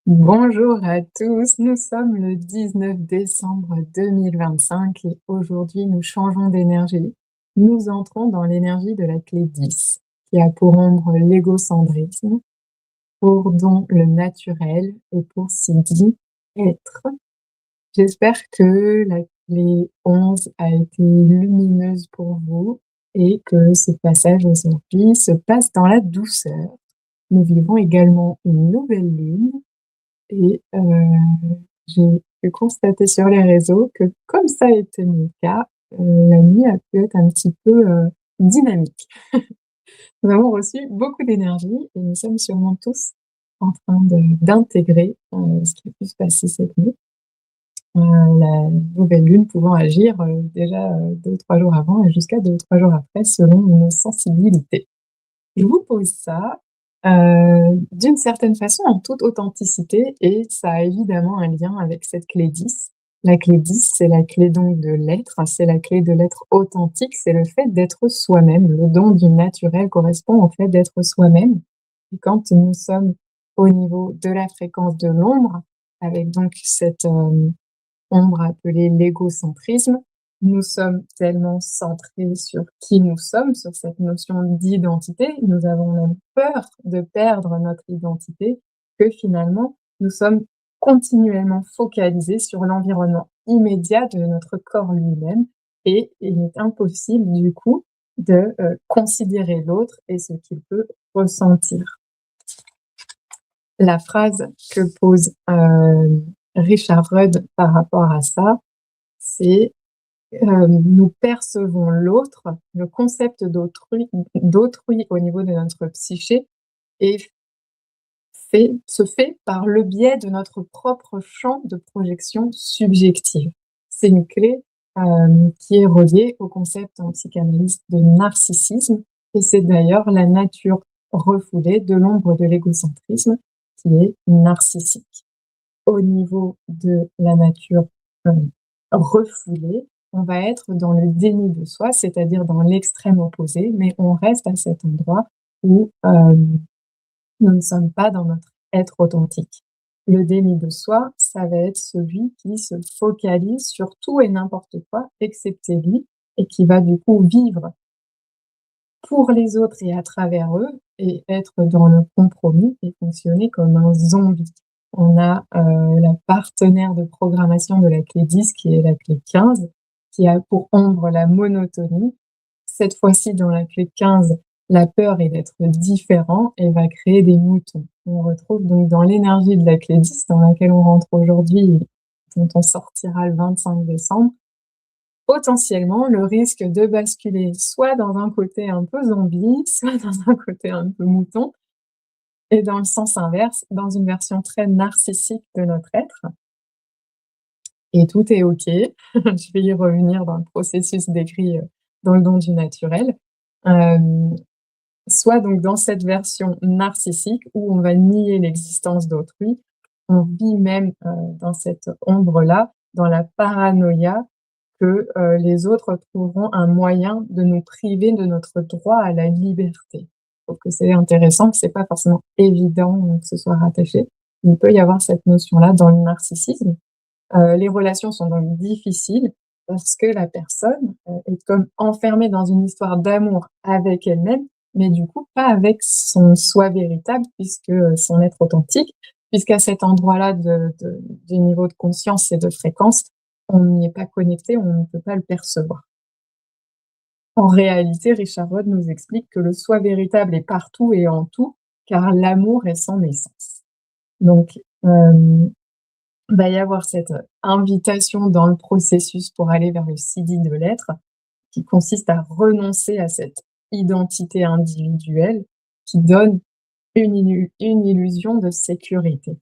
Bonjour à tous, nous sommes le 19 décembre 2025 et aujourd'hui nous changeons d'énergie. Nous entrons dans l'énergie de la clé 10, qui a pour ombre l'égocentrisme, pour don le naturel et pour Sidi être. J'espère que la clé 11 a été lumineuse pour vous et que ce passage aujourd'hui se passe dans la douceur. Nous vivons également une nouvelle lune et j'ai pu constater sur les réseaux que comme ça a été mon cas, la nuit a pu être un petit peu, dynamique. Nous avons reçu beaucoup d'énergie et nous sommes sûrement tous en train d'intégrer, ce qui a pu se passer cette nuit. La nouvelle lune pouvant agir, déjà, 2 ou 3 jours avant et jusqu'à 2 ou 3 jours après selon nos sensibilités. Je vous pose ça, d'une certaine façon en toute authenticité et ça a évidemment un lien avec cette clé 10. La clé 10, c'est la clé donc de l'être, c'est la clé de l'être authentique, c'est le fait d'être soi-même. Le don du naturel correspond au fait d'être soi-même et quand nous sommes au niveau de la fréquence de l'ombre, avec donc cette, ombre appelée l'égocentrisme, nous sommes tellement centrés sur qui nous sommes, sur cette notion d'identité, nous avons même peur de perdre notre identité, que finalement nous sommes continuellement focalisés sur l'environnement immédiat de notre corps lui-même et il est impossible du coup de, considérer l'autre et ce qu'il peut ressentir. La phrase que pose, Richard Rudd par rapport à ça, c'est nous percevons l'autre, le concept d'autrui au niveau de notre psyché est se fait par le biais de notre propre champ de projection subjective. C'est une clé, qui est reliée au concept en psychanalyse de narcissisme et c'est d'ailleurs la nature refoulée de l'ombre de l'égocentrisme qui est narcissique. Au niveau de la nature, refoulée, on va être dans le déni de soi, c'est-à-dire dans l'extrême opposé, mais on reste à cet endroit où, nous ne sommes pas dans notre être authentique. Le déni de soi, ça va être celui qui se focalise sur tout et n'importe quoi excepté lui et qui va du coup vivre pour les autres et à travers eux et être dans le compromis et fonctionner comme un zombie. On a, la partenaire de programmation de la clé 10 qui est la clé 15, qui a pour ombre la monotonie. Cette fois-ci, dans la clé 15, la peur est d'être différent et va créer des moutons. On retrouve donc dans l'énergie de la clé 10 dans laquelle on rentre aujourd'hui et dont on sortira le 25 décembre, potentiellement le risque de basculer soit dans un côté un peu zombie, soit dans un côté un peu mouton et dans le sens inverse, dans une version très narcissique de notre être et tout est OK. Je vais y revenir dans le processus décrit, dans le don du naturel. Hem, Soit donc dans cette version narcissique où on va nier l'existence d'autrui, on vit même, dans cette ombre-là, dans la paranoïa que, les autres trouveront un moyen de nous priver de notre droit à la liberté. Je trouve que c'est intéressant, que c'est pas forcément évident, que ce soit rattaché. Il peut y avoir cette notion-là dans le narcissisme. Les relations sont donc difficiles parce que la personne, est comme enfermée dans une histoire d'amour avec elle-même, mais du coup pas avec son soi véritable puisque, son être authentique, puisqu'à cet endroit-là du niveau de conscience et de fréquence, on n'y est pas connecté, on ne peut pas le percevoir. En réalité, Richard Rudd nous explique que le soi véritable est partout et en tout, car l'amour est son essence. Donc, va y avoir cette invitation dans le processus pour aller vers le Sidi de l'être, qui consiste à renoncer à cette identité individuelle qui donne une illusion de sécurité.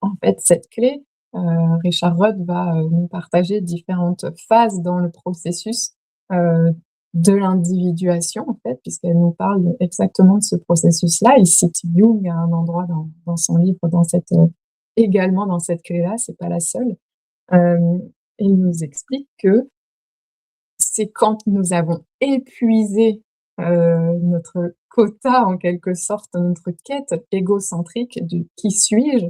En fait, cette clé, Richard Rudd va, nous partager différentes phases dans le processus, heu, de l'individuation, en fait, puisqu'elle nous parle exactement de ce processus-là. Il cite Jung à un endroit dans son livre, dans cette, également dans cette clé-là, c'est pas la seule. Hem, il nous explique que c'est quand nous avons épuisé, notre quota en quelque sorte, notre quête égocentrique du «Qui suis-je?»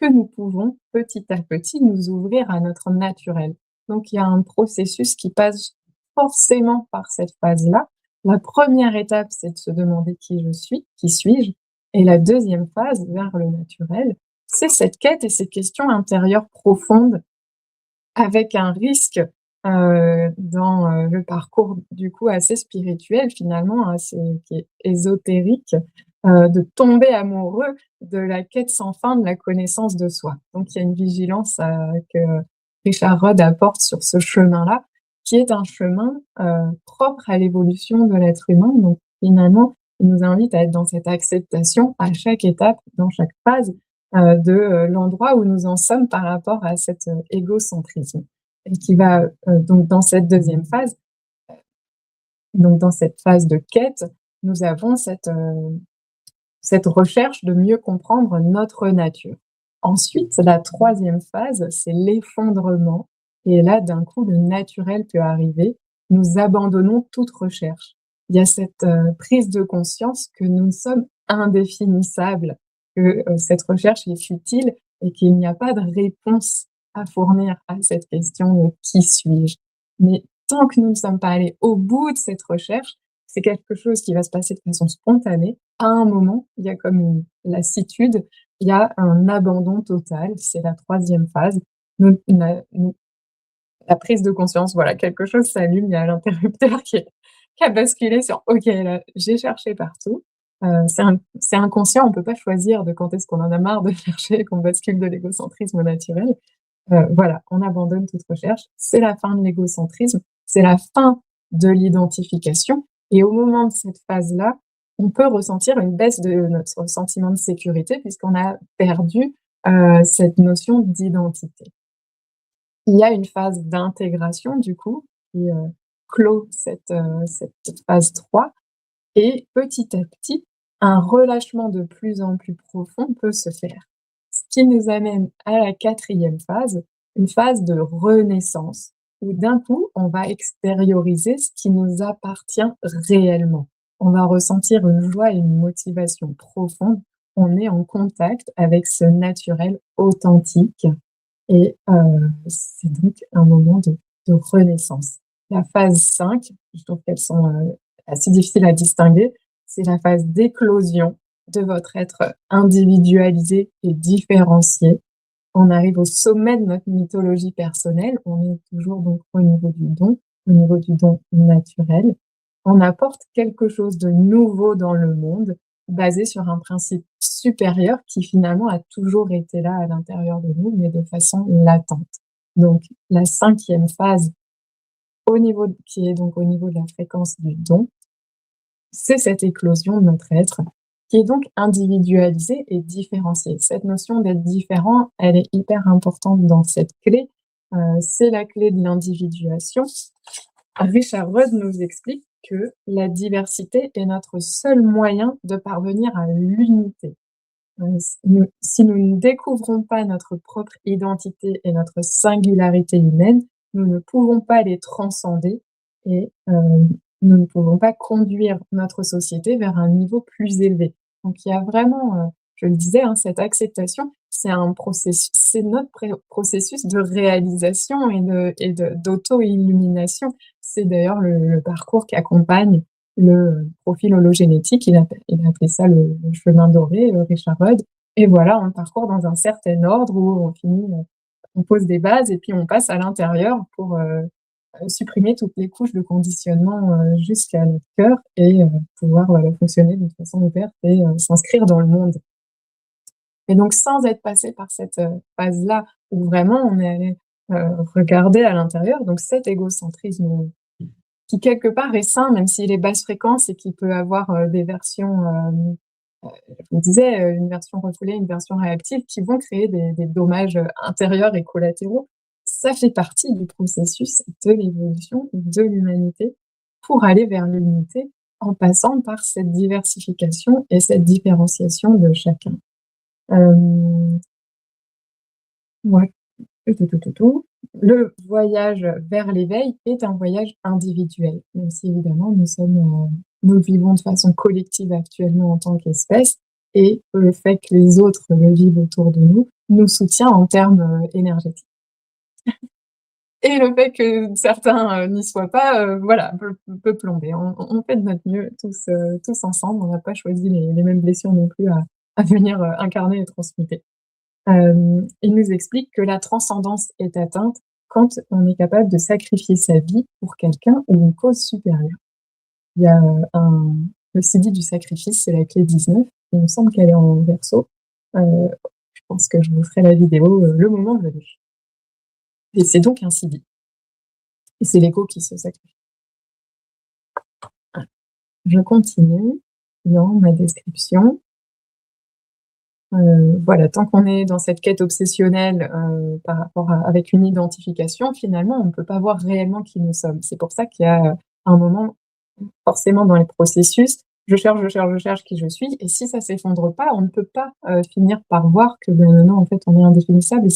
que nous pouvons petit à petit nous ouvrir à notre naturel. Donc il y a un processus qui passe forcément par cette phase-là. La première étape, c'est de se demander qui je suis, qui suis-je? Et la deuxième phase, vers le naturel, c'est cette quête et ces questions intérieures profondes avec un risque, dans, le parcours du coup assez spirituel finalement, assez qui est ésotérique, de tomber amoureux de la quête sans fin de la connaissance de soi. Donc il y a une vigilance, que Richard Rudd apporte sur ce chemin-là, qui est un chemin, propre à l'évolution de l'être humain. Donc finalement, il nous invite à être dans cette acceptation à chaque étape, dans chaque phase, de, l'endroit où nous en sommes par rapport à cet, égocentrisme et qui va, donc dans cette deuxième phase, donc dans cette phase de quête, nous avons cette recherche de mieux comprendre notre nature. Ensuite, la troisième phase, c'est l'effondrement et là, d'un coup, le naturel peut arriver. Nous abandonnons toute recherche. Il y a cette, prise de conscience que nous sommes indéfinissables, que, cette recherche est futile et qu'il n'y a pas de réponse à fournir à cette question de «Qui suis-je?» Mais tant que nous ne sommes pas allés au bout de cette recherche, c'est quelque chose qui va se passer de façon spontanée. À un moment, il y a comme une lassitude, il y a un abandon total, c'est la troisième phase. Nous nous la prise de conscience, voilà, quelque chose s'allume, il y a l'interrupteur qui a basculé sur: «OK, là, j'ai cherché partout». C'est inconscient, on peut pas choisir de quand est-ce qu'on en a marre de chercher et qu'on bascule de l'égocentrisme au naturel. Voilà, on abandonne toute recherche. C'est la fin de l'égocentrisme, c'est la fin de l'identification et au moment de cette phase-là, on peut ressentir une baisse de notre sentiment de sécurité puisqu'on a perdu, cette notion d'identité. Il y a une phase d'intégration du coup qui, clôt cette phase 3 et petit à petit, un relâchement de plus en plus profond peut se faire. Ce qui nous amène à la quatrième phase, une phase de renaissance, où d'un coup, on va extérioriser ce qui nous appartient réellement. On va ressentir une joie et une motivation profonde. On est en contact avec ce naturel authentique et c'est donc un moment de renaissance. La phase 5, je trouve qu'elles sont, assez difficiles à distinguer, c'est la phase d'éclosion de votre être individualisé et différencié. On arrive au sommet de notre mythologie personnelle, on est toujours donc au niveau du don naturel. On apporte quelque chose de nouveau dans le monde, basé sur un principe supérieur qui finalement a toujours été là à l'intérieur de nous, mais de façon latente. Donc la cinquième phase qui est donc au niveau de la fréquence du don, c'est cette éclosion de notre être qui est donc individualisé et différencié. Cette notion d'être différent, elle est hyper importante dans cette clé. C'est la clé de l'individuation. Richard Rudd nous explique que la diversité est notre seul moyen de parvenir à l'unité. Si nous ne découvrons pas notre propre identité et notre singularité humaine, nous ne pouvons pas les transcender et nous ne pouvons pas conduire notre société vers un niveau plus élevé. Donc il y a vraiment, je le disais, hein, cette acceptation, c'est notre processus de réalisation et d'auto-illumination. C'est d'ailleurs le parcours qui accompagne le profil hologénétique. Il a appelé ça le chemin doré, Richard Rudd. Et voilà, on le parcourt dans un certain ordre où on finit, on pose des bases et puis on passe à l'intérieur pour, supprimer toutes les couches de conditionnement, jusqu'à notre cœur et pouvoir, voilà, fonctionner d'une façon ouverte et s'inscrire dans le monde. Et donc sans être passé par cette, phase-là où vraiment on est allé, regarder à l'intérieur, donc cet égocentrisme qui quelque part est sain, même s'il est basse fréquence et qui peut avoir, des versions, je me disais, une version refoulée, une version réactive qui vont créer des dommages, intérieurs et collatéraux. Ça fait partie du processus de l'évolution de l'humanité pour aller vers l'unité en passant par cette diversification et cette différenciation de chacun. Hem, ouais. Tout. Le voyage vers l'éveil est un voyage individuel, même si évidemment nous le vivons de façon collective actuellement en tant qu'espèce et le fait que les autres le vivent autour de nous soutient en termes, énergétiques. Et le fait que certains, n'y soient pas, voilà, peut plomber. On fait de notre mieux tous ensemble. On n'a pas choisi les mêmes blessures non plus à venir, incarner et transmuter. Il nous explique que la transcendance est atteinte quand on est capable de sacrifier sa vie pour quelqu'un ou une cause supérieure. Il y a, le CD du sacrifice, c'est la clé 19. Il me semble qu'elle est en Verseau. Je pense que je vous ferai la vidéo, le moment venu. Et c'est donc un CD et c'est l'ego qui se sacrifie. Je continue dans ma description. Voilà, tant qu'on est dans cette quête obsessionnelle, par rapport à avec une identification, finalement, on ne peut pas voir réellement qui nous sommes. C'est pour ça qu'il y a, un moment, forcément dans les processus, je cherche qui je suis et si ça s'effondre pas, on ne peut pas, finir par voir que, ben, non, en fait, on est indéfinissable et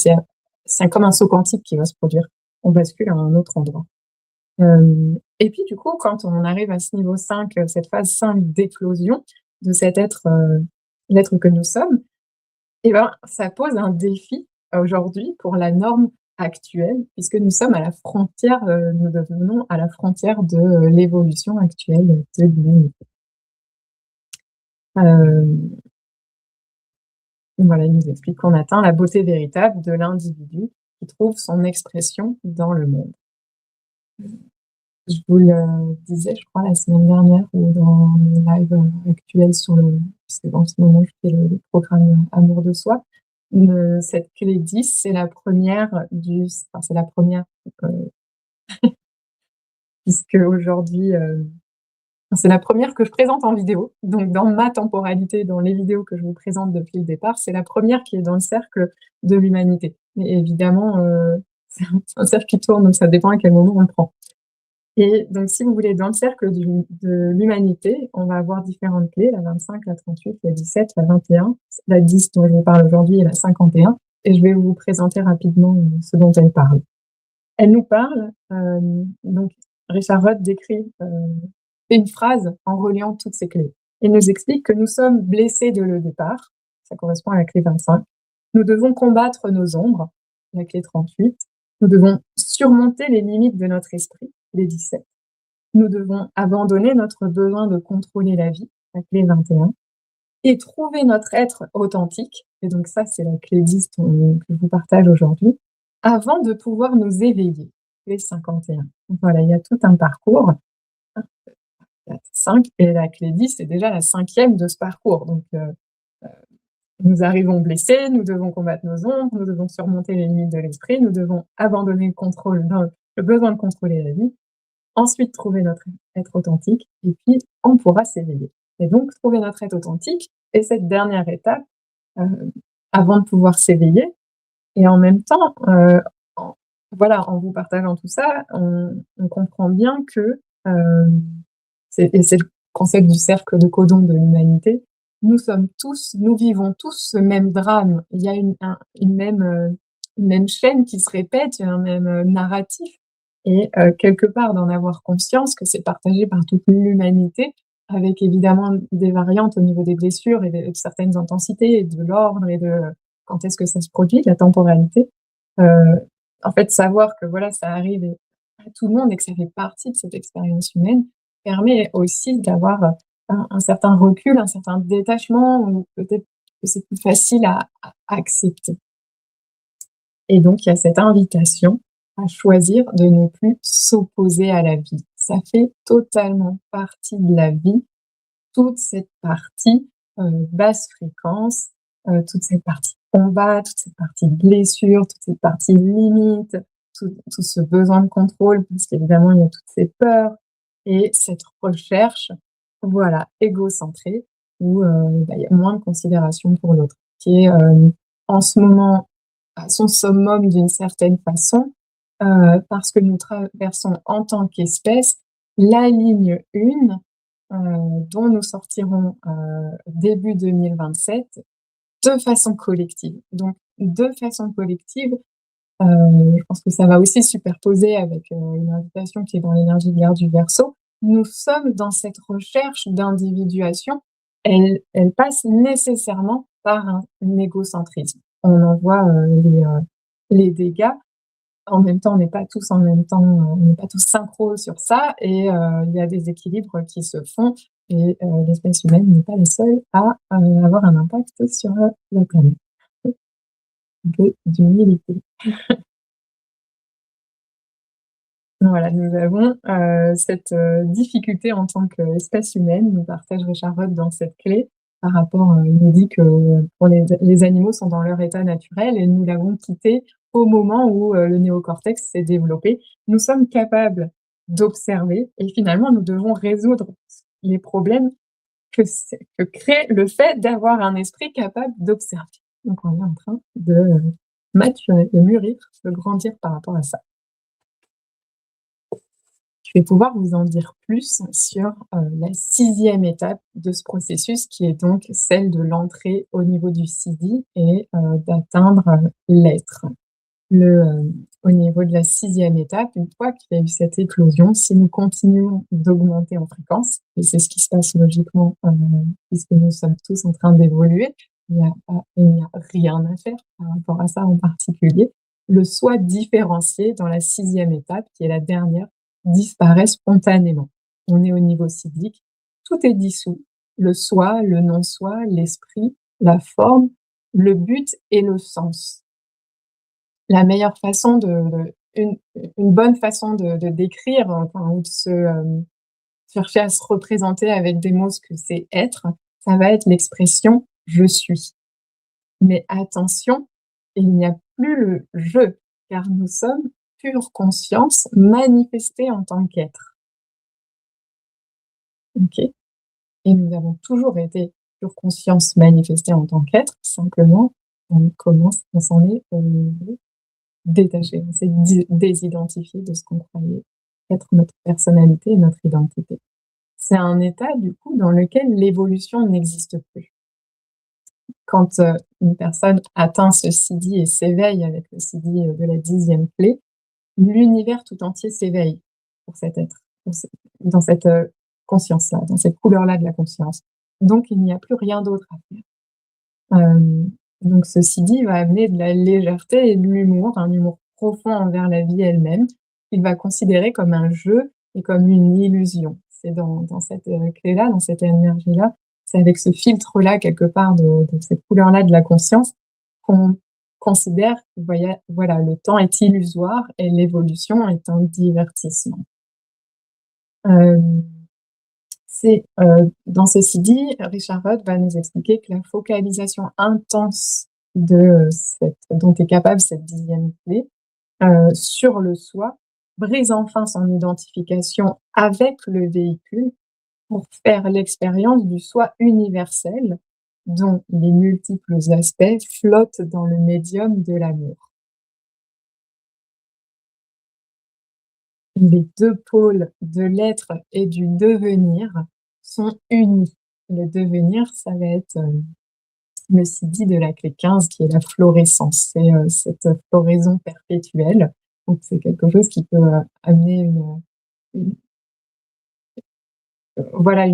c'est comme un saut quantique qui va se produire. On bascule à un autre endroit. Et puis du coup, quand on arrive à ce niveau 5, cette phase 5 d'éclosion de cet être, l'être que nous sommes, et ben, ça pose un défi aujourd'hui pour la norme actuelle, puisque nous sommes à la frontière, nous devenons à la frontière de, l'évolution actuelle de l'humanité. Hem, voilà, il nous explique qu'on atteint la beauté véritable de l'individu qui trouve son expression dans le monde. Je vous le disais, je crois, la semaine dernière ou dans mon live, actuel sur le puisque en ce moment je fais le programme, Amour de soi. Cette clé 10, c'est la première c'est la première, heu, puisque aujourd'hui, c'est la première que je présente en vidéo. Donc dans ma temporalité, dans les vidéos que je vous présente depuis le départ, c'est la première qui est dans le cercle de l'humanité. Mais évidemment, c'est un cercle qui tourne, donc ça dépend à quel moment on le prend. Et donc, si vous voulez, dans le cercle de l'humanité, on va avoir différentes clés, la 25, la 38, la 17, la 21, la 10 dont je vous parle aujourd'hui et la 51. Et je vais vous présenter rapidement ce dont elle parle. Elle nous parle, donc Richard Rudd décrit, fait une phrase en reliant toutes ces clés. Il nous explique que nous sommes blessés dès le départ, ça correspond à la clé 25. Nous devons combattre nos ombres, la clé 38. Nous devons surmonter les limites de notre esprit, les 17. Nous devons abandonner notre besoin de contrôler la vie, la clé 21, et trouver notre être authentique, et donc ça, c'est la clé 10 que je vous partage aujourd'hui, avant de pouvoir nous éveiller, clé 51. Donc voilà, il y a tout un parcours. 5 et la clé 10, c'est déjà la 5e de ce parcours. Donc, nous arrivons blessés, nous devons combattre nos ombres, nous devons surmonter les limites de l'esprit, nous devons abandonner le contrôle, le besoin de contrôler la vie, ensuite trouver notre être authentique et puis on pourra s'éveiller. Et donc trouver notre être authentique est cette dernière étape, heu, avant de pouvoir s'éveiller et en même temps, en voilà, en vous partageant tout ça, on comprend bien que, c'est le concept du cercle de codon de l'humanité. Nous vivons tous ce même drame. Il y a une même chaîne qui se répète, il y a un même, narratif et quelque part d'en avoir conscience que c'est partagé par toute l'humanité avec évidemment des variantes au niveau des blessures et de certaines intensités et de l'ordre et de quand est-ce que ça se produit, la temporalité. Heu, En fait, savoir que voilà, ça arrive à tout le monde et que ça fait partie de cette expérience humaine, permet aussi d'avoir, un certain recul, un certain détachement ou peut-être que c'est plus facile à accepter et donc il y a cette invitation à choisir de ne plus s'opposer à la vie. Ça fait totalement partie de la vie, toute cette partie, basse fréquence, toute cette partie combat, toute cette partie blessure, toute cette partie limite, tout ce besoin de contrôle parce qu'évidemment il y a toutes ces peurs et cette recherche, voilà, égocentrée où, bah, il y a moins de considération pour l'autre, qui est, en ce moment à son summum d'une certaine façon, parce que nous traversons en tant qu'espèce la ligne 1, dont nous sortirons, début 2027 de façon collective. Donc de façon collective, je pense que ça va aussi superposer avec, une invitation qui est dans l'énergie de l'ère du Verseau. Nous sommes dans cette recherche d'individuation. elle passe nécessairement par un égocentrisme. On en voit, les dégâts. En même temps, on n'est pas tous en même temps, on n'est pas tous synchro sur ça et il y a des équilibres qui se font et l'espèce humaine n'est pas la seule à, avoir un impact sur, la planète. Un peu d'humilité. Voilà, nous avons, cette, difficulté en tant qu'espèce humaine, nous partage Richard Rudd dans cette clé par rapport, il nous dit que pour les animaux sont dans leur état naturel et nous l'avons quitté au moment où, le néocortex s'est développé. Nous sommes capables d'observer et finalement nous devons résoudre les problèmes que crée le fait d'avoir un esprit capable d'observer. Donc on est en train de, maturer, de mûrir, de grandir par rapport à ça. Je vais pouvoir vous en dire plus sur, la 6e étape de ce processus qui est donc celle de l'entrée au niveau du sidi et d'atteindre, l'être. Au niveau de la 6e étape, une fois qu'il y a eu cette éclosion, si nous continuons d'augmenter en fréquence et c'est ce qui se passe logiquement, puisque nous sommes tous en train d'évoluer, il n'y a rien à faire par rapport à ça en particulier. Le soi différencié dans la 6e étape, qui est la dernière, disparaît spontanément. On est au niveau sidique, tout est dissous, le soi, le non-soi, l'esprit, la forme, le but et le sens. La meilleure façon une bonne façon de décrire, enfin, ou de chercher à se représenter avec des mots ce que c'est être, ça va être l'expression «je suis». Mais attention, il n'y a plus le «je», car nous sommes pure conscience manifestée en tant qu'être. OK? Et nous avons toujours été pure conscience manifestée en tant qu'être, simplement on s'en est, détaché, on s'est désidentifié de ce qu'on croyait être notre personnalité et notre identité. C'est un état du coup dans lequel l'évolution n'existe plus. Quand, une personne atteint ce sidi et s'éveille avec le sidi, de la 10e clé, l'univers tout entier s'éveille pour cet être, pour ce dans cette, conscience-là, dans cette couleur-là de la conscience. Donc il n'y a plus rien d'autre à faire. Donc ceci dit, il va amener de la légèreté et de l'humour, un humour profond envers la vie elle-même, qu'il va considérer comme un jeu et comme une illusion. C'est dans cette, clé-là, dans cette énergie-là, c'est avec ce filtre-là quelque part de cette couleur-là de la conscience qu'on considère que voilà, le temps est illusoire et l'évolution est un divertissement. Hem C'est, dans ceci dit, Richard Rudd va nous expliquer que la focalisation intense de dont est capable cette 10e clé, sur le soi, brise enfin son identification avec le véhicule pour faire l'expérience du soi universel, dont les multiples aspects flottent dans le médium de l'amour. Les 2 pôles de l'être et du devenir sont unis. Le devenir, ça va être, le sidi de la clé 15 qui est la florescence. C'est, cette floraison perpétuelle. Donc c'est quelque chose qui peut, amener une voilà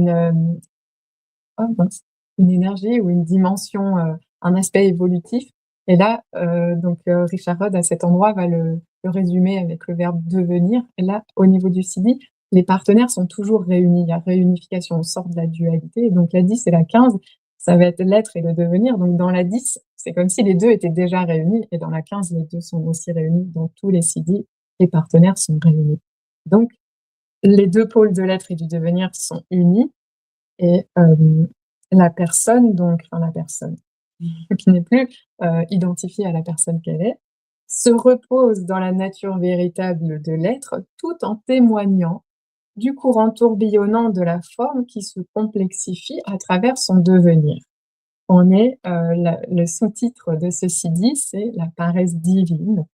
oh mince, une énergie ou une dimension, un aspect évolutif et là, donc Richard Rudd à cet endroit va le résumer avec le verbe devenir et là, au niveau du sidi, les partenaires sont toujours réunis. Il y a réunification, on sort de la dualité et donc la 10 et la 15, ça va être l'être et le devenir. Donc dans la 10, c'est comme si les 2 étaient déjà réunis et dans la 15, les 2 sont aussi réunis. Dans tous les sidis, les partenaires sont réunis. Donc les 2 pôles de l'être et du devenir sont unis et la personne donc enfin la personne qui n'est plus, identifiée à la personne qu'elle est, se repose dans la nature véritable de l'être, tout en témoignant du courant tourbillonnant de la forme qui se complexifie à travers son devenir. On est, la le sous-titre de ceci dit, c'est la paresse divine.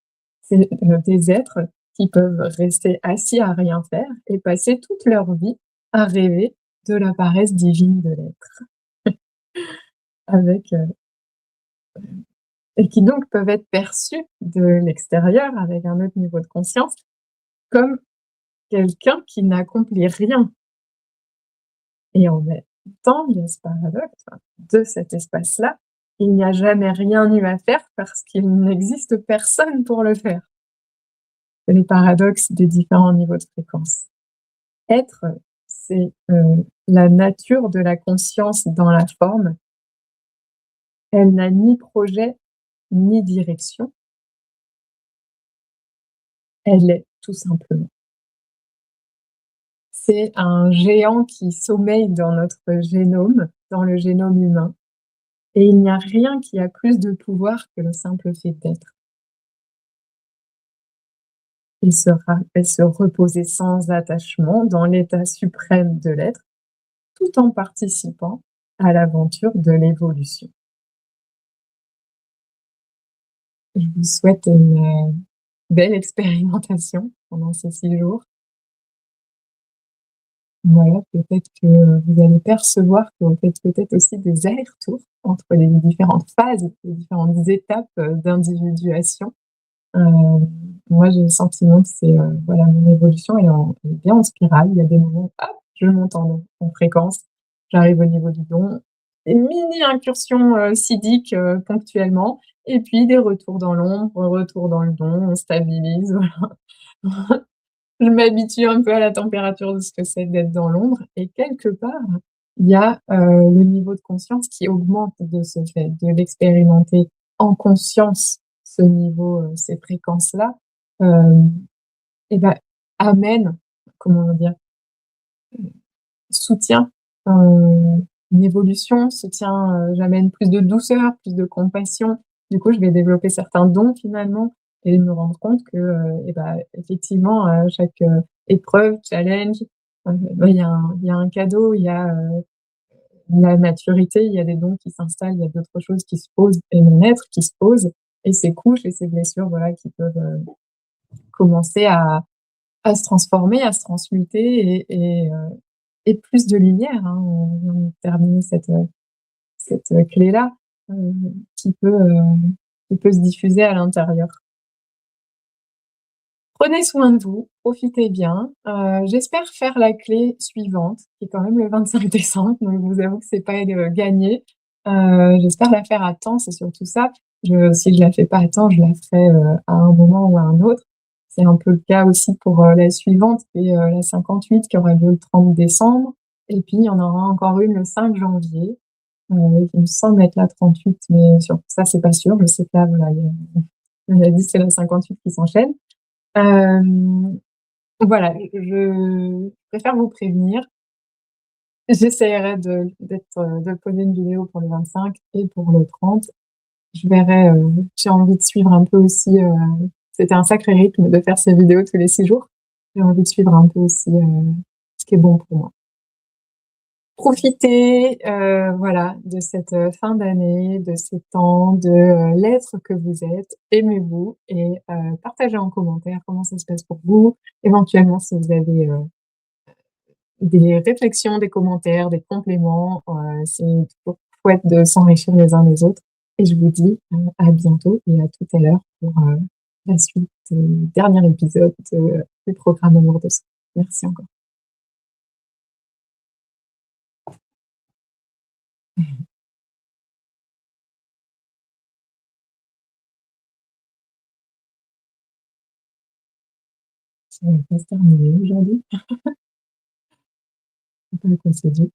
C'est, des êtres qui peuvent rester assis à rien faire et passer toute leur vie à rêver de la paresse divine de l'être. Avec, et qui donc peuvent être perçus de l'extérieur avec un autre niveau de conscience comme quelqu'un qui n'accomplit rien et en temps, il y a ce paradoxe, enfin, de cet espace-là, il n'y a jamais rien eu à faire parce qu'il n'existe personne pour le faire. C'est les paradoxes des différents niveaux de fréquence. Être, c'est, la nature de la conscience dans la forme. Elle n'a ni projet, ni direction. Elle est, tout simplement. C'est un géant qui sommeille dans notre génome, dans le génome humain, et il n'y a rien qui a plus de pouvoir que le simple fait d'être. Et se reposer sans attachement dans l'état suprême de l'être, tout en participant à l'aventure de l'évolution. Je vous souhaite une belle expérimentation pendant ces 6 jours. Voilà, peut-être que vous allez percevoir que vous faites peut-être aussi des allers-retours entre les différentes phases, les différentes étapes, d'individuation. Moi, j'ai le sentiment que c'est, voilà, mon évolution elle est bien en spirale. Il y a des moments où, hop, je monte en fréquence, j'arrive au niveau du don, des mini incursions, siddhiques, ponctuellement et puis des retours dans l'ombre, retour dans le don, on stabilise, voilà. Je m'habitue un peu à la température de ce que c'est d'être dans l'ombre et quelque part, il y a, le niveau de conscience qui augmente de ce fait, de l'expérimenter en conscience, ce niveau, ces fréquences-là, hem et bah, amène, comment dire? Soutient, une évolution, soutient, j'amène plus de douceur, plus de compassion. Du coup, je vais développer certains dons finalement et me rendre compte que, et bah, effectivement, à chaque, épreuve, challenge, bah, il y a un cadeau, il y a, la maturité, il y a des dons qui s'installent, il y a d'autres choses qui se posent et mon être qui se pose et ces couches et ces blessures, voilà, qui peuvent, commencer à se transformer, à se transmuter et plus de lumière, hein. On vient de terminer cette clé-là, heu, qui peut, heu, qui peut se diffuser à l'intérieur. Prenez soin de vous, profitez bien. J'espère faire la clé suivante, qui est quand même le 25 décembre, donc je vous avoue que c'est pas, gagné. J'espère la faire à temps, c'est surtout ça. Je Si je la fais pas à temps, je la ferai, à un moment ou à un autre. C'est un peu le cas aussi pour, la suivante qui est, la 58 qui aura lieu le 30 décembre et puis il y en aura encore une le 5 janvier, il me semble être la 38 mais sur ça, c'est pas sûr. Je sais pas, voilà, il y en a 10 et la 58 qui s'enchaînent. Hem, voilà, je préfère vous prévenir. J'essayerai de poser une vidéo pour le 25 et pour le 30. Je verrai, j'ai envie de suivre un peu aussi, c'était un sacré rythme de faire ces vidéos tous les 6 jours. J'ai envie de suivre un peu aussi, ce qui est bon pour moi. Profitez, voilà, de cette, fin d'année, de ces temps, de, l'être que vous êtes. Aimez-vous et partagez en commentaire comment ça se passe pour vous. Éventuellement, si vous avez, des réflexions, des commentaires, des compléments, c'est toujours chouette de s'enrichir les uns les autres et je vous dis, à bientôt et à tout à l'heure pour, la suite, dernier épisode, du programme Amour de soi. Merci encore. Ça va pas se terminer aujourd'hui. Je sais pas à quoi c'est dû.